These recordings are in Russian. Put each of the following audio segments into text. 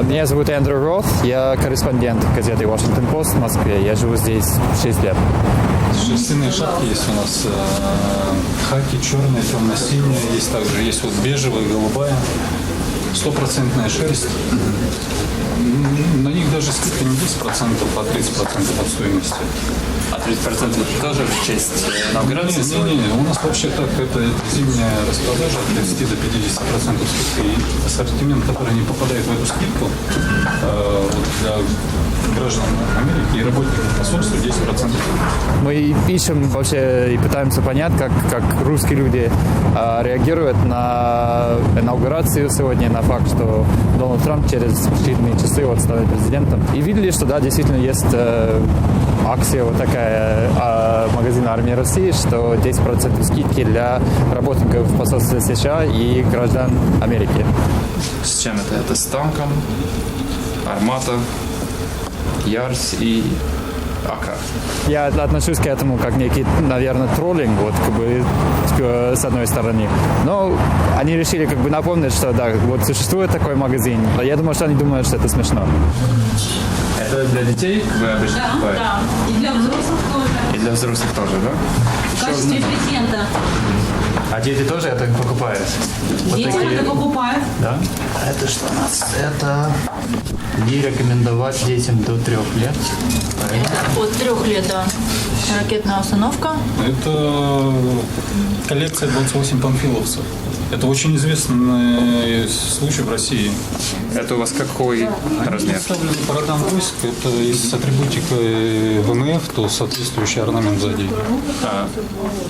Меня зовут Эндрю Рот, я корреспондент газеты «Вашингтон Пост» в Москве. Я живу здесь 6 лет. Шерстяные шапки есть у нас, хаки, черные, темно-синие, есть также, есть вот бежевая, голубая, 100% шерсть. На них даже скидка не 10%, а 30% от стоимости. А 30% это тоже в честь инаугурации? Не, у нас вообще так, это зимняя распродажа от 30 до 50% скидки. И ассортимент, который не попадает в эту скидку, вот для граждан Америки и работников посольства 10%. Мы ищем вообще и пытаемся понять, как русские люди реагируют на инаугурацию сегодня, на факт, что Дональд Трамп через считанные часы вот станет президентом. И видели, что да, действительно есть акция вот такая магазина «Армии России», что 10% скидки для работников посольства США и граждан Америки. С чем это? Это с танком, Армата, Ярс и АК. Я отношусь к этому как некий, наверное, троллинг, вот как бы с одной стороны. Но они решили как бы напомнить, что да, вот существует такой магазин. Я думаю, что они думают, что это смешно. Это для детей вы обычно покупаете? Да, и для взрослых тоже. И для взрослых тоже, да? В качестве презента. А дети тоже это покупают? Дети это покупают. Да. Это что у нас? Это не рекомендовать детям до 3 лет. Это от 3 лет, да. Ракетная установка. Это коллекция 28 панфиловцев. Это очень известный случай в России. Это у вас какой размер? Представлены по родам войск. Это из атрибутика ВМФ, то соответствующий орнамент сзади.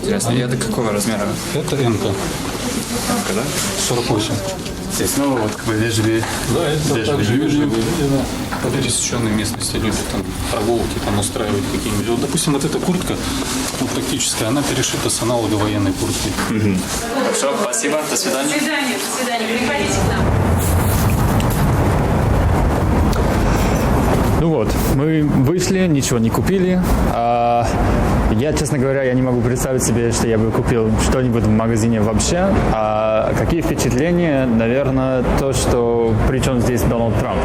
Интересно. И это какого размера? Это Н-ка. Да? 48. Здесь снова вот как бы вежливее. Да, это Бежевый. также вежливые люди, да. По пересеченной местности люди там прогулки там устраивают какие-нибудь. Вот, допустим, вот эта куртка, вот, тактическая, она перешита с аналога военной куртки. Хорошо, спасибо, до свидания. До свидания, приходите к нам. Ну вот, мы вышли, ничего не купили. Я, честно говоря, я не могу представить себе, что я бы купил что-нибудь в магазине вообще. А какие впечатления? Наверное, то, что при чем здесь Дональд Трамп.